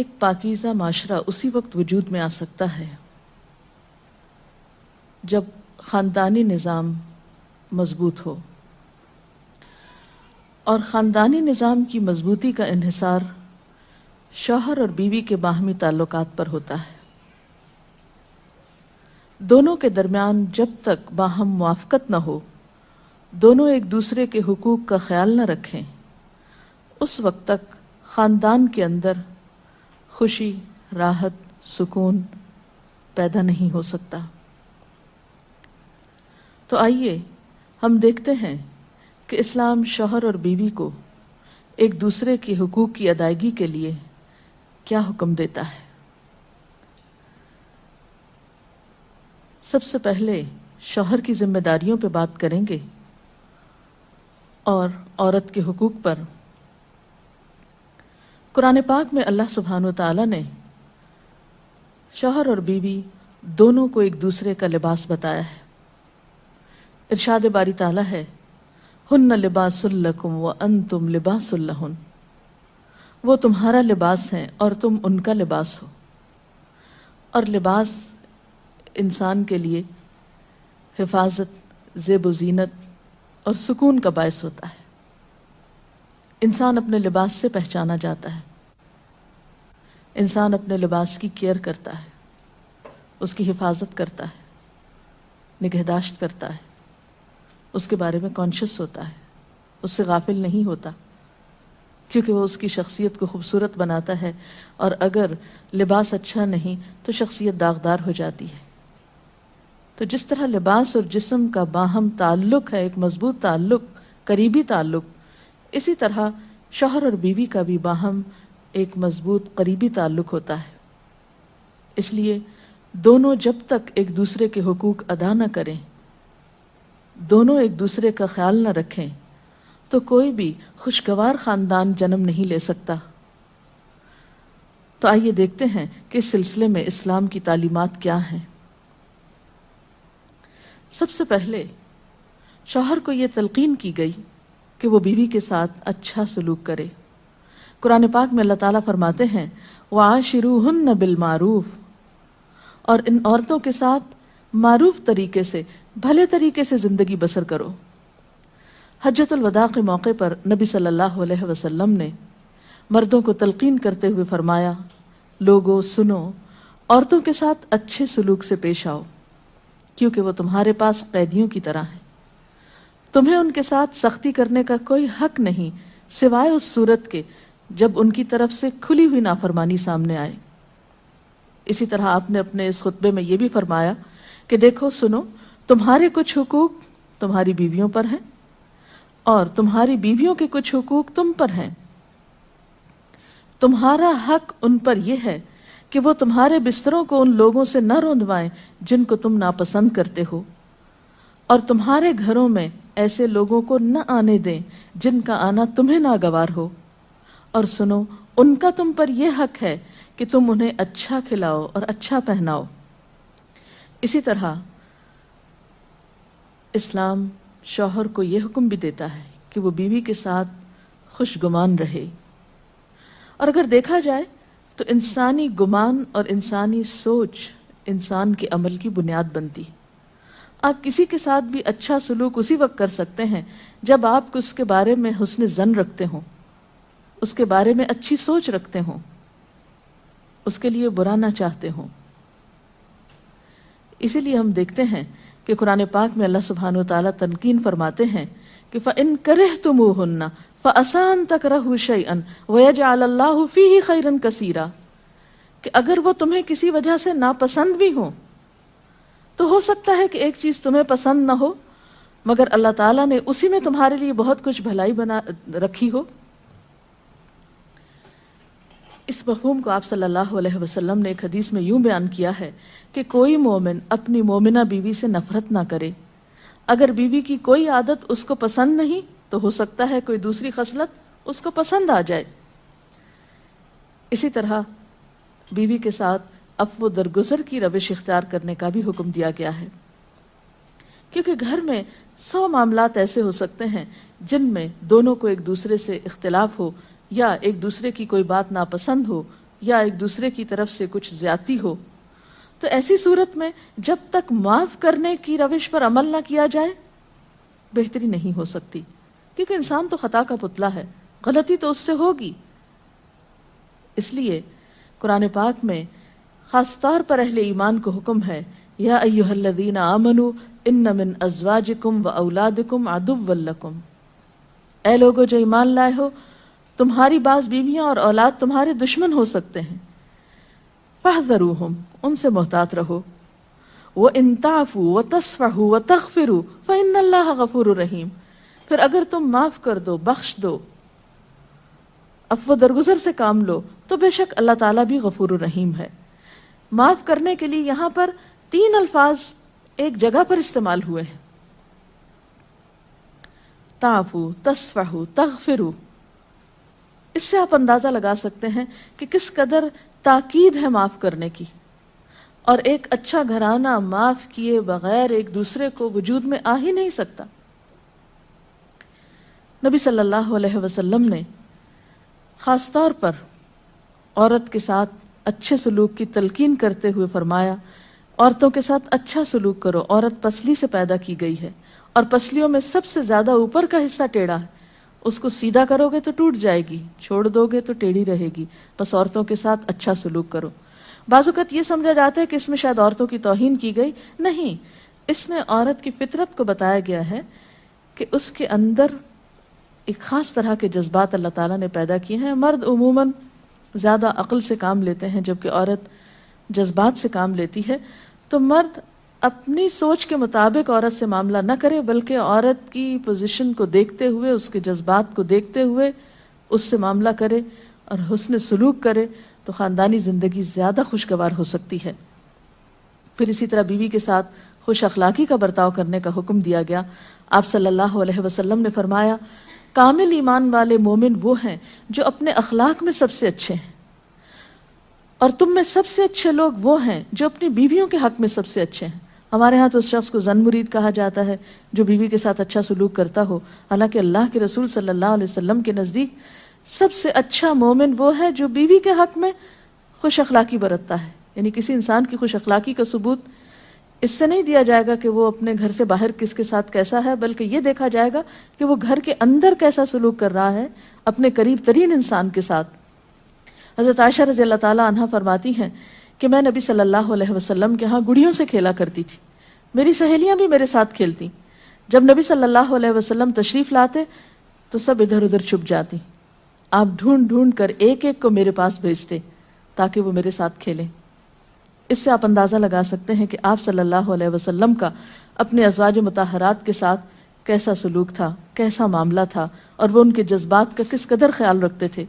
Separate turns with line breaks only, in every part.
ایک پاکیزہ معاشرہ اسی وقت وجود میں آ سکتا ہے جب خاندانی نظام مضبوط ہو، اور خاندانی نظام کی مضبوطی کا انحصار شوہر اور بیوی کے باہمی تعلقات پر ہوتا ہے۔ دونوں کے درمیان جب تک باہم موافقت نہ ہو، دونوں ایک دوسرے کے حقوق کا خیال نہ رکھیں، اس وقت تک خاندان کے اندر خوشی، راحت، سکون پیدا نہیں ہو سکتا۔ تو آئیے ہم دیکھتے ہیں کہ اسلام شوہر اور بیوی کو ایک دوسرے کے حقوق کی ادائیگی کے لیے کیا حکم دیتا ہے۔ سب سے پہلے شوہر کی ذمہ داریوں پہ بات کریں گے اور عورت کے حقوق پر۔ قرآن پاک میں اللہ سبحانہ و تعالیٰ نے شوہر اور بیوی دونوں کو ایک دوسرے کا لباس بتایا ہے۔ ارشاد باری تعالیٰ ہے، ہن لباس لکم وانتم لباس لہن، وہ تمہارا لباس ہیں اور تم ان کا لباس ہو۔ اور لباس انسان کے لیے حفاظت، زیب و زینت اور سکون کا باعث ہوتا ہے۔ انسان اپنے لباس سے پہچانا جاتا ہے، انسان اپنے لباس کی کیئر کرتا ہے، اس کی حفاظت کرتا ہے، نگہداشت کرتا ہے، اس کے بارے میں کانشیس ہوتا ہے، اس سے غافل نہیں ہوتا، کیونکہ وہ اس کی شخصیت کو خوبصورت بناتا ہے، اور اگر لباس اچھا نہیں تو شخصیت داغدار ہو جاتی ہے۔ تو جس طرح لباس اور جسم کا باہم تعلق ہے، ایک مضبوط تعلق، قریبی تعلق، اسی طرح شوہر اور بیوی کا بھی باہم ایک مضبوط قریبی تعلق ہوتا ہے۔ اس لیے دونوں جب تک ایک دوسرے کے حقوق ادا نہ کریں، دونوں ایک دوسرے کا خیال نہ رکھیں، تو کوئی بھی خوشگوار خاندان جنم نہیں لے سکتا۔ تو آئیے دیکھتے ہیں کہ اس سلسلے میں اسلام کی تعلیمات کیا ہیں۔ سب سے پہلے شوہر کو یہ تلقین کی گئی کہ وہ بیوی کے ساتھ اچھا سلوک کرے۔ قرآن پاک میں اللہ تعالیٰ فرماتے ہیں، وَعَاشِرُوهُنَّ بِالْمَعْرُوفِ، اور ان عورتوں کے ساتھ معروف طریقے سے، بھلے طریقے سے زندگی بسر کرو۔ حجۃ الوداع کے موقع پر نبی صلی اللہ علیہ وسلم نے مردوں کو تلقین کرتے ہوئے فرمایا، لوگو سنو، عورتوں کے ساتھ اچھے سلوک سے پیش آؤ، کیونکہ وہ تمہارے پاس قیدیوں کی طرح ہیں۔ تمہیں ان کے ساتھ سختی کرنے کا کوئی حق نہیں سوائے اس صورت کے جب ان کی طرف سے کھلی ہوئی نافرمانی سامنے آئے۔ اسی طرح آپ نے اپنے اس خطبے میں یہ بھی فرمایا کہ دیکھو سنو، تمہارے کچھ حقوق تمہاری بیویوں پر ہیں اور تمہاری بیویوں کے کچھ حقوق تم پر ہیں۔ تمہارا حق ان پر یہ ہے کہ وہ تمہارے بستروں کو ان لوگوں سے نہ روندوائیں جن کو تم ناپسند کرتے ہو، اور تمہارے گھروں میں ایسے لوگوں کو نہ آنے دیں جن کا آنا تمہیں ناگوار ہو، اور سنو، ان کا تم پر یہ حق ہے کہ تم انہیں اچھا کھلاؤ اور اچھا پہناؤ۔ اسی طرح اسلام شوہر کو یہ حکم بھی دیتا ہے کہ وہ بیوی کے ساتھ خوشگمان رہے۔ اور اگر دیکھا جائے تو انسانی گمان اور انسانی سوچ انسان کے عمل کی بنیاد بنتی۔ آپ کسی کے ساتھ بھی اچھا سلوک اسی وقت کر سکتے ہیں جب آپ اس کے بارے میں حسن ظن رکھتے ہوں، اس کے بارے میں اچھی سوچ رکھتے ہوں، اس کے لیے برا نہ چاہتے ہوں۔ اسی لیے ہم دیکھتے ہیں کہ قرآن پاک میں اللہ سبحانہ و تعالیٰ تنقین فرماتے ہیں کہ فَإِن كَرِهْتُمُوهُنَّ فَعَسَىٰ أَن تَكْرَهُوا شَيْئًا وَيَجْعَلَ اللَّهُ فِيهِ خَيْرًا كَثِيرًا، کہ اگر وہ تمہیں کسی وجہ سے ناپسند بھی ہوں تو ہو سکتا ہے کہ ایک چیز تمہیں پسند نہ ہو، مگر اللہ تعالیٰ نے اسی میں تمہارے لیے بہت کچھ بھلائی بنا رکھی ہو۔ اس مفہوم کو آپ صلی اللہ علیہ وسلم نے ایک حدیث میں یوں بیان کیا ہے کہ کوئی مومن اپنی مومنہ بیوی سے نفرت نہ کرے۔ اگر بیوی کی کوئی عادت اس کو پسند نہیں تو ہو سکتا ہے کوئی دوسری خصلت اس کو پسند آ جائے۔ اسی طرح بیوی کے ساتھ عفو و درگزر کی روش اختیار کرنے کا بھی حکم دیا گیا ہے، کیونکہ گھر میں 100 معاملات ایسے ہو سکتے ہیں جن میں دونوں کو ایک دوسرے سے اختلاف ہو یا ایک دوسرے کی کوئی بات ناپسند ہو، یا ایک دوسرے کی طرف سے کچھ زیادتی ہو، تو ایسی صورت میں جب تک معاف کرنے کی روش پر عمل نہ کیا جائے بہتری نہیں ہو سکتی، کیونکہ انسان تو خطا کا پتلا ہے، غلطی تو اس سے ہوگی۔ اس لیے قرآن پاک میں خاص طور پر اہل ایمان کو حکم ہے، یا ایھا الذین آمنوا ان من ازواجکم و اولادکم عدوا لکم، اے لوگو جو ایمان لائے ہو، تمہاری بعض بیویاں اور اولاد تمہارے دشمن ہو سکتے ہیں، فاحذروہم، ان سے محتاط رہو، وَإِن تَعْفُوا وَتَصْفَحُوا وَتَغْفِرُوا فَإِنَّ اللَّهَ غَفُورٌ رَحِيمٌ، پھر اگر تم معاف کر دو، بخش دو، عفو درگزر سے کام لو، تو بے شک اللہ تعالیٰ بھی غفور الرحیم ہے۔ معاف کرنے کے لیے یہاں پر 3 الفاظ ایک جگہ پر استعمال ہوئے ہیں، تعفو، تصفحو، تغفرو۔ اس سے آپ اندازہ لگا سکتے ہیں کہ کس قدر تاکید ہے معاف کرنے کی، اور ایک اچھا گھرانہ معاف کیے بغیر ایک دوسرے کو وجود میں آ ہی نہیں سکتا۔ نبی صلی اللہ علیہ وسلم نے خاص طور پر عورت کے ساتھ اچھے سلوک کی تلقین کرتے ہوئے فرمایا، عورتوں کے ساتھ اچھا سلوک کرو، عورت پسلی سے پیدا کی گئی ہے، اور پسلیوں میں سب سے زیادہ اوپر کا حصہ ٹیڑھا ہے، اس کو سیدھا کرو گے تو ٹوٹ جائے گی، چھوڑ دو گے تو ٹیڑھی رہے گی، بس عورتوں کے ساتھ اچھا سلوک کرو۔ بعض اوقات یہ سمجھا جاتا ہے کہ اس میں شاید عورتوں کی توہین کی گئی، نہیں، اس میں عورت کی فطرت کو بتایا گیا ہے کہ اس کے اندر ایک خاص طرح کے جذبات اللہ تعالیٰ نے پیدا کیے ہیں۔ مرد عموماً زیادہ عقل سے کام لیتے ہیں جبکہ عورت جذبات سے کام لیتی ہے، تو مرد اپنی سوچ کے مطابق عورت سے معاملہ نہ کرے، بلکہ عورت کی پوزیشن کو دیکھتے ہوئے، اس کے جذبات کو دیکھتے ہوئے اس سے معاملہ کرے اور حسن سلوک کرے، تو خاندانی زندگی زیادہ خوشگوار ہو سکتی ہے۔ پھر اسی طرح بیوی کے ساتھ خوش اخلاقی کا برتاؤ کرنے کا حکم دیا گیا۔ آپ صلی اللہ علیہ وسلم نے فرمایا، کامل ایمان والے مومن وہ ہیں جو اپنے اخلاق میں سب سے اچھے ہیں، اور تم میں سب سے اچھے لوگ وہ ہیں جو اپنی بیویوں کے حق میں سب سے اچھے ہیں۔ ہمارے ہاں تو اس شخص کو زن مرید کہا جاتا ہے جو بیوی کے ساتھ اچھا سلوک کرتا ہو، حالانکہ اللہ کے رسول صلی اللہ علیہ وسلم کے نزدیک سب سے اچھا مومن وہ ہے جو بیوی کے حق میں خوش اخلاقی برتتا ہے۔ یعنی کسی انسان کی خوش اخلاقی کا ثبوت اس سے نہیں دیا جائے گا کہ وہ اپنے گھر سے باہر کس کے ساتھ کیسا ہے، بلکہ یہ دیکھا جائے گا کہ وہ گھر کے اندر کیسا سلوک کر رہا ہے اپنے قریب ترین انسان کے ساتھ۔ حضرت عائشہ رضی اللہ تعالی عنہا فرماتی ہیں کہ میں نبی صلی اللہ علیہ وسلم کے ہاں گڑیوں سے کھیلا کرتی تھی، میری سہیلیاں بھی میرے ساتھ کھیلتی، جب نبی صلی اللہ علیہ وسلم تشریف لاتے تو سب ادھر ادھر چھپ جاتی، آپ ڈھونڈ ڈھونڈ کر ایک ایک کو میرے پاس بھیجتے تاکہ وہ میرے ساتھ کھیلیں۔ اس سے آپ اندازہ لگا سکتے ہیں کہ آپ صلی اللہ علیہ وسلم کا اپنے ازواج مطہرات کے ساتھ کیسا سلوک تھا، کیسا معاملہ تھا، اور وہ ان کے جذبات کا کس قدر خیال رکھتے تھے۔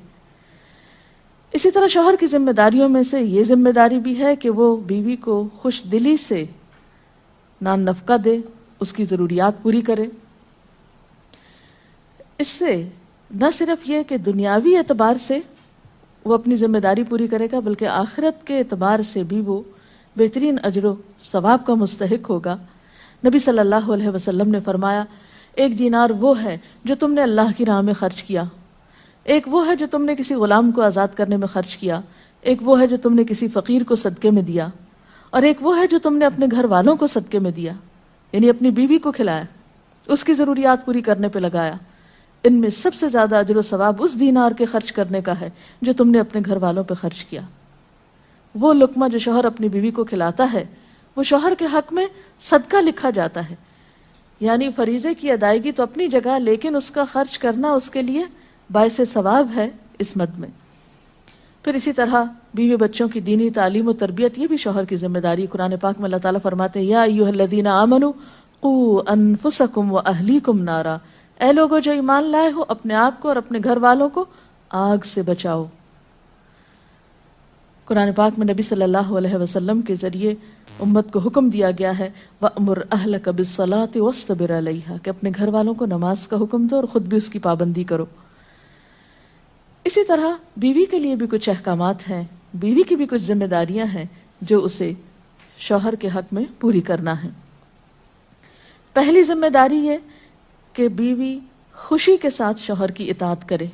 اسی طرح شوہر کی ذمہ داریوں میں سے یہ ذمہ داری بھی ہے کہ وہ بیوی کو خوش دلی سے نان نفقہ دے، اس کی ضروریات پوری کرے۔ اس سے نہ صرف یہ کہ دنیاوی اعتبار سے وہ اپنی ذمہ داری پوری کرے گا، بلکہ آخرت کے اعتبار سے بھی وہ بہترین اجر و ثواب کا مستحق ہوگا۔ نبی صلی اللہ علیہ وسلم نے فرمایا، ایک دینار وہ ہے جو تم نے اللہ کی راہ میں خرچ کیا، ایک وہ ہے جو تم نے کسی غلام کو آزاد کرنے میں خرچ کیا، ایک وہ ہے جو تم نے کسی فقیر کو صدقے میں دیا، اور ایک وہ ہے جو تم نے اپنے گھر والوں کو صدقے میں دیا، یعنی اپنی بیوی کو کھلایا، اس کی ضروریات پوری کرنے پہ لگایا۔ ان میں سب سے زیادہ اجر و ثواب اس دینار کے خرچ کرنے کا ہے جو تم نے اپنے گھر والوں پہ خرچ کیا۔ وہ لقمہ جو شوہر اپنی بیوی کو کھلاتا ہے وہ شوہر کے حق میں صدقہ لکھا جاتا ہے، یعنی فریضے کی ادائیگی تو اپنی جگہ، لیکن اس کا خرچ کرنا اس کے لیے باعث ثواب ہے اس مد میں۔ پھر اسی طرح بیوی بچوں کی دینی تعلیم و تربیت، یہ بھی شوہر کی ذمہ داری۔ قرآن پاک میں اللہ تعالیٰ فرماتے ہیں، یا ایھا الذین آمنوا قوا انفسکم واہلیکم نارا، اے لوگو جو ایمان لائے ہو، اپنے آپ کو اور اپنے گھر والوں کو آگ سے بچاؤ۔ قرآن پاک میں نبی صلی اللہ علیہ وسلم کے ذریعے امت کو حکم دیا گیا ہے، وَأْمُرْ أَهْلَكَ بِالصَّلَاةِ وَاصْطَبِرْ عَلَيْهَا، کہ اپنے گھر والوں کو نماز کا حکم دو اور خود بھی اس کی پابندی کرو۔ اسی طرح بیوی کے لیے بھی کچھ احکامات ہیں، بیوی کی بھی کچھ ذمہ داریاں ہیں جو اسے شوہر کے حق میں پوری کرنا ہے۔ پہلی ذمہ داری یہ کہ بیوی خوشی کے ساتھ شوہر کی اطاعت کرے،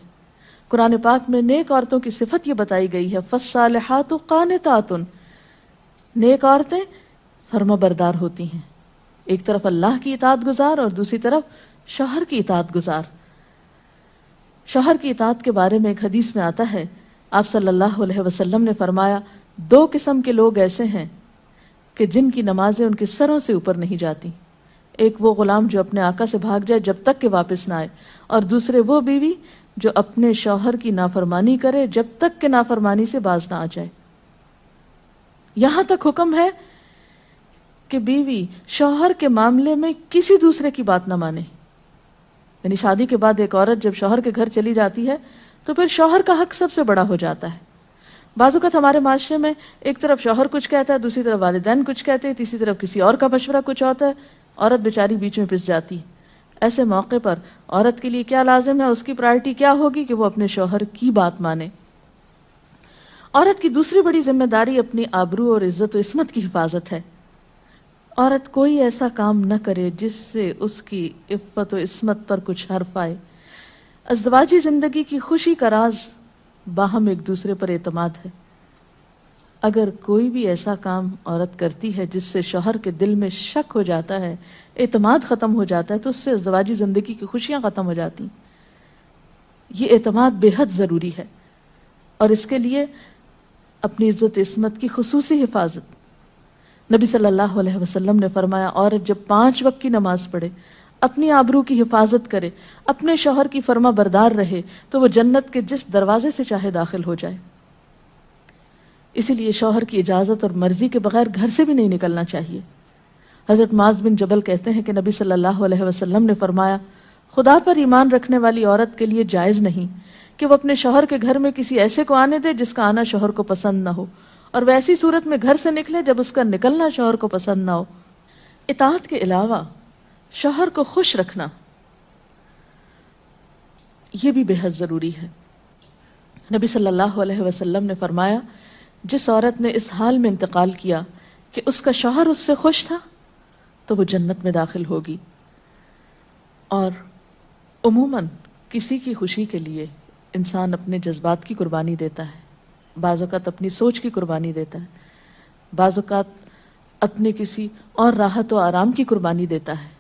قرآن پاک میں نیک عورتوں کی صفت یہ بتائی گئی ہے، فالصالحات قانتات، نیک عورتیں فرما بردار ہوتی ہیں، ایک طرف اللہ کی اطاعت گزار اور دوسری طرف شوہر کی اطاعت گزار۔ شوہر کی اطاعت کے بارے میں ایک حدیث میں آتا ہے، آپ صلی اللہ علیہ وسلم نے فرمایا، دو قسم کے لوگ ایسے ہیں کہ جن کی نمازیں ان کے سروں سے اوپر نہیں جاتی، ایک وہ غلام جو اپنے آقا سے بھاگ جائے جب تک کہ واپس نہ آئے، اور دوسرے وہ بیوی جو اپنے شوہر کی نافرمانی کرے جب تک کہ نافرمانی سے باز نہ آ جائے۔ یہاں تک حکم ہے کہ بیوی شوہر کے معاملے میں کسی دوسرے کی بات نہ مانے، یعنی شادی کے بعد ایک عورت جب شوہر کے گھر چلی جاتی ہے تو پھر شوہر کا حق سب سے بڑا ہو جاتا ہے۔ بعض اوقات ہمارے معاشرے میں ایک طرف شوہر کچھ کہتا ہے، دوسری طرف والدین کچھ کہتے ہیں، تیسری طرف کسی اور کا مشورہ کچھ ہوتا ہے، عورت بیچاری بیچ میں پس جاتی ہے۔ ایسے موقع پر عورت کے لیے کیا لازم ہے، اس کی پرائرٹی کیا ہوگی کہ وہ اپنے شوہر کی بات مانے۔ عورت کی دوسری بڑی ذمہ داری اپنی آبرو اور عزت و عصمت کی حفاظت ہے۔ عورت کوئی ایسا کام نہ کرے جس سے اس کی عفت و عصمت پر کچھ حرف آئے۔ ازدواجی زندگی کی خوشی کا راز باہم ایک دوسرے پر اعتماد ہے۔ اگر کوئی بھی ایسا کام عورت کرتی ہے جس سے شوہر کے دل میں شک ہو جاتا ہے، اعتماد ختم ہو جاتا ہے، تو اس سے ازدواجی زندگی کی خوشیاں ختم ہو جاتی ہیں۔ یہ اعتماد بے حد ضروری ہے، اور اس کے لیے اپنی عزت عصمت کی خصوصی حفاظت۔ نبی صلی اللہ علیہ وسلم نے فرمایا، عورت جب 5 وقت کی نماز پڑھے، اپنی آبرو کی حفاظت کرے، اپنے شوہر کی فرما بردار رہے، تو وہ جنت کے جس دروازے سے چاہے داخل ہو جائے۔ اسی لیے شوہر کی اجازت اور مرضی کے بغیر گھر سے بھی نہیں نکلنا چاہیے۔ حضرت معاذ بن جبل کہتے ہیں کہ نبی صلی اللہ علیہ وسلم نے فرمایا، خدا پر ایمان رکھنے والی عورت کے لیے جائز نہیں کہ وہ اپنے شوہر کے گھر میں کسی ایسے کو آنے دے جس کا آنا شوہر کو پسند نہ ہو، اور ویسی صورت میں گھر سے نکلے جب اس کا نکلنا شوہر کو پسند نہ ہو۔ اطاعت کے علاوہ شوہر کو خوش رکھنا یہ بھی بے حد ضروری ہے۔ نبی صلی اللہ علیہ وسلم نے فرمایا، جس عورت نے اس حال میں انتقال کیا کہ اس کا شوہر اس سے خوش تھا تو وہ جنت میں داخل ہوگی۔ اور عموماً کسی کی خوشی کے لیے انسان اپنے جذبات کی قربانی دیتا ہے، بعض اوقات اپنی سوچ کی قربانی دیتا ہے، بعض اوقات اپنے کسی اور راحت و آرام کی قربانی دیتا ہے۔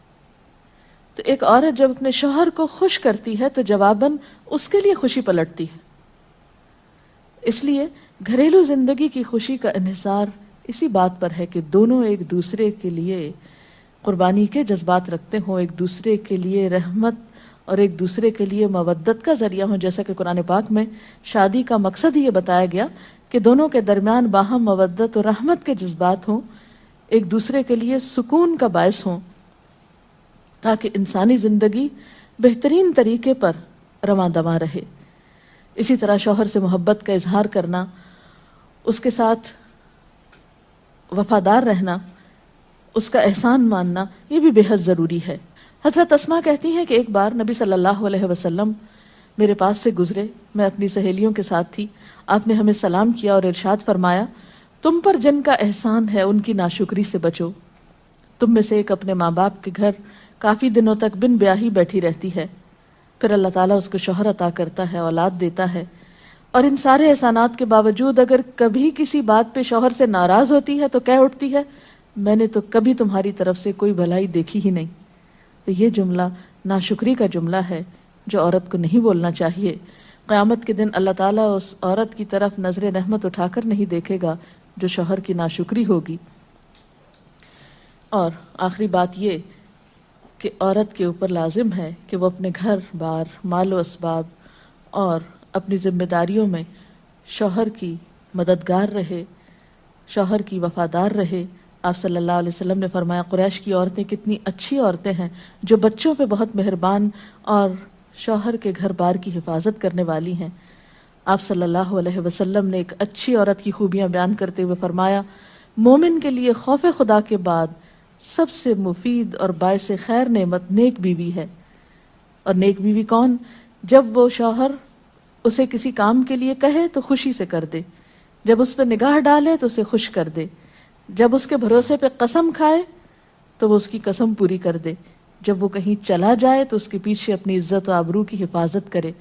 تو ایک عورت جب اپنے شوہر کو خوش کرتی ہے تو جواباً اس کے لیے خوشی پلٹتی ہے۔ اس لیے گھریلو زندگی کی خوشی کا انحصار اسی بات پر ہے کہ دونوں ایک دوسرے کے لیے قربانی کے جذبات رکھتے ہوں، ایک دوسرے کے لیے رحمت اور ایک دوسرے کے لیے مودت کا ذریعہ ہوں، جیسا کہ قرآن پاک میں شادی کا مقصد ہی یہ بتایا گیا کہ دونوں کے درمیان باہم مودت اور رحمت کے جذبات ہوں، ایک دوسرے کے لیے سکون کا باعث ہوں، تاکہ انسانی زندگی بہترین طریقے پر رواں دواں رہے۔ اسی طرح شوہر سے محبت کا اظہار کرنا، اس کے ساتھ وفادار رہنا، اس کا احسان ماننا، یہ بھی بے حد ضروری ہے۔ حضرت اسماء کہتی ہیں کہ ایک بار نبی صلی اللہ علیہ وسلم میرے پاس سے گزرے، میں اپنی سہیلیوں کے ساتھ تھی، آپ نے ہمیں سلام کیا اور ارشاد فرمایا، تم پر جن کا احسان ہے ان کی ناشکری سے بچو۔ تم میں سے ایک اپنے ماں باپ کے گھر کافی دنوں تک بن بیاہی بیٹھی رہتی ہے، پھر اللہ تعالیٰ اس کو شوہر عطا کرتا ہے، اولاد دیتا ہے، اور ان سارے احسانات کے باوجود اگر کبھی کسی بات پہ شوہر سے ناراض ہوتی ہے تو کہہ اٹھتی ہے، میں نے تو کبھی تمہاری طرف سے کوئی بھلائی دیکھی ہی نہیں۔ تو یہ جملہ ناشکری کا جملہ ہے جو عورت کو نہیں بولنا چاہیے۔ قیامت کے دن اللہ تعالیٰ اس عورت کی طرف نظر رحمت اٹھا کر نہیں دیکھے گا جو شوہر کی ناشکری ہوگی۔ اور آخری بات یہ کہ عورت کے اوپر لازم ہے کہ وہ اپنے گھر بار، مال و اسباب اور اپنی ذمہ داریوں میں شوہر کی مددگار رہے، شوہر کی وفادار رہے۔ آپ صلی اللہ علیہ وسلم نے فرمایا، قریش کی عورتیں کتنی اچھی عورتیں ہیں جو بچوں پہ بہت مہربان اور شوہر کے گھر بار کی حفاظت کرنے والی ہیں۔ آپ صلی اللہ علیہ وسلم نے ایک اچھی عورت کی خوبیاں بیان کرتے ہوئے فرمایا، مومن کے لیے خوف خدا کے بعد سب سے مفید اور باعث خیر نعمت نیک بیوی ہے۔ اور نیک بیوی کون؟ جب وہ شوہر اسے کسی کام کے لیے کہے تو خوشی سے کر دے، جب اس پہ نگاہ ڈالے تو اسے خوش کر دے، جب اس کے بھروسے پہ قسم کھائے تو وہ اس کی قسم پوری کر دے، جب وہ کہیں چلا جائے تو اس کے پیچھے اپنی عزت و آبرو کی حفاظت کرے،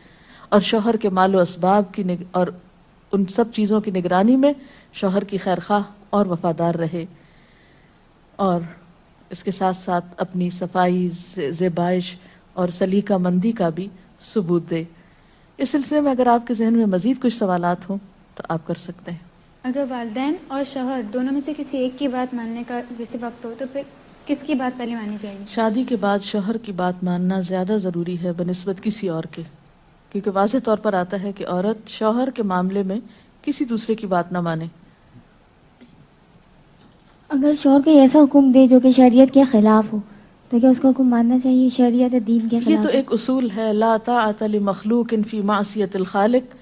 اور شوہر کے مال و اسباب کی اور ان سب چیزوں کی نگرانی میں شوہر کی خیرخواہ اور وفادار رہے، اور اس کے ساتھ ساتھ اپنی صفائی، زیبائش اور سلیقہ مندی کا بھی ثبوت دے۔ اس سلسلے میں اگر آپ کے ذہن میں مزید کچھ سوالات ہوں تو آپ کر سکتے ہیں۔
اگر والدین اور شوہر دونوں میں سے کسی ایک کی بات ماننے کا جیسے وقت ہو تو پھر کس کی بات پہلے مانی جائے گی؟
شادی کے بعد شوہر کی بات ماننا زیادہ ضروری ہے بنسبت کسی اور کے، کیونکہ واضح طور پر آتا ہے کہ عورت شوہر کے معاملے میں کسی دوسرے کی بات نہ مانے۔
اگر شوہر کوئی ایسا حکم دے جو کہ شریعت کے خلاف ہو تو کیا اس کا حکم ماننا چاہیے؟ شریعت دین کے خلاف؟
یہ تو ایک اصول ہے، لا طاعت لمخلوق فی معصیت الخالق،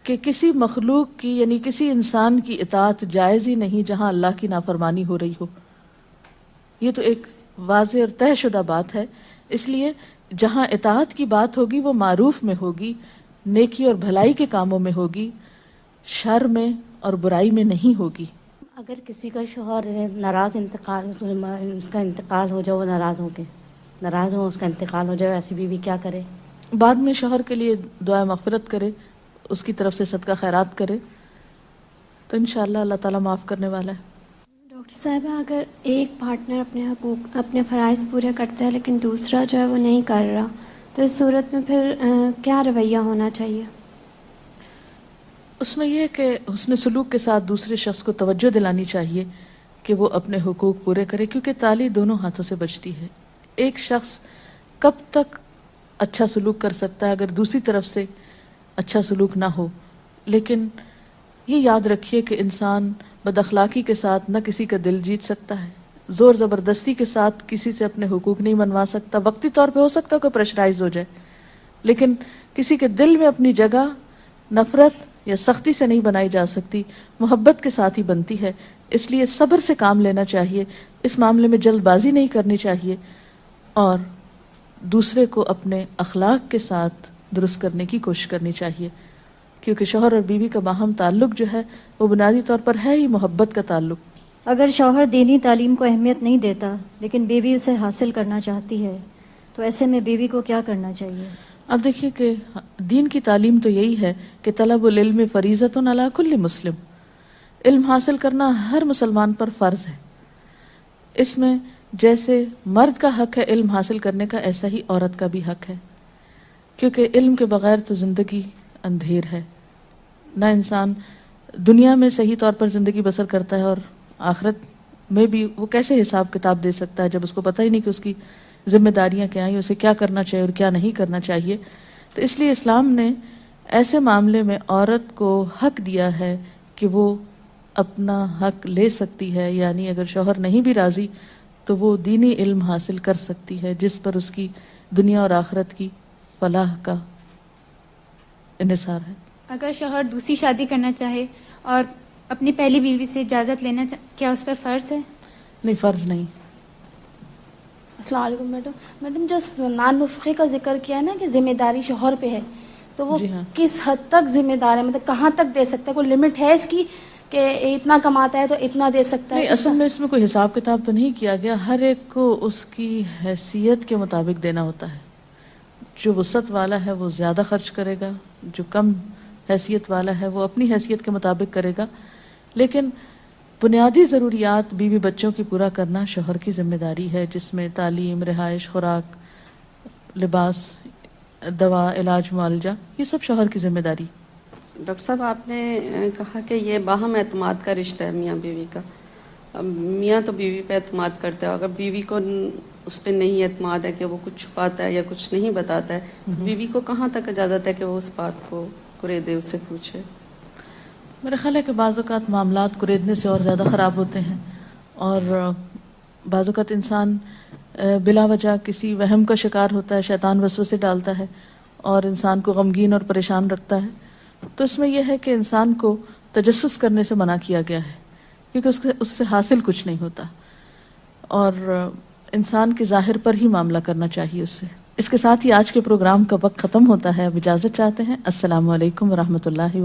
کہ کسی مخلوق کی یعنی کسی انسان کی اطاعت جائز ہی نہیں جہاں اللہ کی نافرمانی ہو رہی ہو۔ یہ تو ایک واضح اور طے شدہ بات ہے، اس لیے جہاں اطاعت کی بات ہوگی وہ معروف میں ہوگی، نیکی اور بھلائی کے کاموں میں ہوگی، شر میں اور برائی میں نہیں ہوگی۔
اگر کسی کا شوہر ناراض اس کا انتقال ہو جائے، وہ ناراض ہو اس کا انتقال ہو جائے، ایسی بیوی کیا کرے؟
بعد میں شوہر کے لیے دعا مغفرت کرے، اس کی طرف سے صدقہ خیرات کرے تو انشاءاللہ اللہ تعالیٰ معاف کرنے والا ہے۔
ڈاکٹر صاحبہ، اگر ایک پارٹنر اپنے حقوق، اپنے فرائض پورے کرتا ہے لیکن دوسرا جو ہے وہ نہیں کر رہا، تو اس صورت میں پھر کیا رویہ ہونا چاہیے؟
اس میں یہ کہ حسن سلوک کے ساتھ دوسرے شخص کو توجہ دلانی چاہیے کہ وہ اپنے حقوق پورے کرے، کیونکہ تالی دونوں ہاتھوں سے بجتی ہے۔ ایک شخص کب تک اچھا سلوک کر سکتا ہے اگر دوسری طرف سے اچھا سلوک نہ ہو؟ لیکن یہ یاد رکھیے کہ انسان بد اخلاقی کے ساتھ نہ کسی کا دل جیت سکتا ہے، زور زبردستی کے ساتھ کسی سے اپنے حقوق نہیں منوا سکتا۔ وقتی طور پہ ہو سکتا ہے کہ پریشرائز ہو جائے، لیکن کسی کے دل میں اپنی جگہ نفرت یا سختی سے نہیں بنائی جا سکتی، محبت کے ساتھ ہی بنتی ہے۔ اس لیے صبر سے کام لینا چاہیے، اس معاملے میں جلد بازی نہیں کرنی چاہیے، اور دوسرے کو اپنے اخلاق کے ساتھ درست کرنے کی کوشش کرنی چاہیے، کیونکہ شوہر اور بیوی کا باہم تعلق جو ہے وہ بنیادی طور پر ہے ہی محبت کا تعلق۔
اگر شوہر دینی تعلیم کو اہمیت نہیں دیتا لیکن بیوی اسے حاصل کرنا چاہتی ہے تو ایسے میں بیوی کو کیا کرنا چاہیے؟
اب دیکھیے کہ دین کی تعلیم تو یہی ہے کہ طلب العلم فریضۃ علی کل مسلم، علم حاصل کرنا ہر مسلمان پر فرض ہے۔ اس میں جیسے مرد کا حق ہے علم حاصل کرنے کا، ایسا ہی عورت کا بھی حق ہے، کیونکہ علم کے بغیر تو زندگی اندھیر ہے، نہ انسان دنیا میں صحیح طور پر زندگی بسر کرتا ہے اور آخرت میں بھی وہ کیسے حساب کتاب دے سکتا ہے جب اس کو پتہ ہی نہیں کہ اس کی ذمہ داریاں کیا ہیں، اسے کیا کرنا چاہیے اور کیا نہیں کرنا چاہیے۔ تو اس لیے اسلام نے ایسے معاملے میں عورت کو حق دیا ہے کہ وہ اپنا حق لے سکتی ہے، یعنی اگر شوہر نہیں بھی راضی تو وہ دینی علم حاصل کر سکتی ہے جس پر اس کی دنیا اور آخرت کی فلاح کا انحصار ہے۔
اگر شوہر دوسری شادی کرنا چاہے اور اپنی پہلی بیوی سے اجازت لینا کیا اس پہ فرض ہے؟
نہیں، فرض نہیں۔
السلام علیکم میڈم، جو سنان نفقے کا ذکر کیا ہے نا کہ ذمہ داری شوہر پہ ہے، تو وہ
جی ہاں،
کس حد تک ذمہ دار ہے؟ مطلب کہاں تک دے سکتا ہے؟ کوئی لمٹ ہے اس کی کہ اتنا کماتا ہے تو اتنا دے سکتا ہے؟
نہیں، اصل میں اس میں کوئی حساب کتاب تو نہیں کیا گیا، ہر ایک کو اس کی حیثیت کے مطابق دینا ہوتا ہے۔ جو وسعت والا ہے وہ زیادہ خرچ کرے گا، جو کم حیثیت والا ہے وہ اپنی حیثیت کے مطابق کرے گا، لیکن بنیادی ضروریات بیوی بچوں کی پورا کرنا شوہر کی ذمہ داری ہے، جس میں تعلیم، رہائش، خوراک، لباس، دوا، علاج، معالجہ، یہ سب شوہر کی ذمہ داری۔
ڈاکٹر صاحب، آپ نے کہا کہ یہ باہم اعتماد کا رشتہ ہے میاں بیوی کا۔ میاں تو بیوی پہ اعتماد کرتا ہے، اگر بیوی کو اس پہ نہیں اعتماد ہے کہ وہ کچھ چھپاتا ہے یا کچھ نہیں بتاتا ہے، تو بیوی کو کہاں تک اجازت ہے کہ وہ اس بات کو قریدے، اس سے پوچھے؟
میرا خیال ہے کہ بعض اوقات معاملات قریدنے سے اور زیادہ خراب ہوتے ہیں، اور بعض اوقات انسان بلا وجہ کسی وہم کا شکار ہوتا ہے، شیطان وسوسے ڈالتا ہے اور انسان کو غمگین اور پریشان رکھتا ہے۔ تو اس میں یہ ہے کہ انسان کو تجسس کرنے سے منع کیا گیا ہے، کیونکہ اس سے حاصل کچھ نہیں ہوتا، اور انسان کے ظاہر پر ہی معاملہ کرنا چاہیے اس سے۔ اس کے ساتھ ہی آج کے پروگرام کا وقت ختم ہوتا ہے، اب اجازت چاہتے ہیں۔ السلام علیکم ورحمۃ اللہ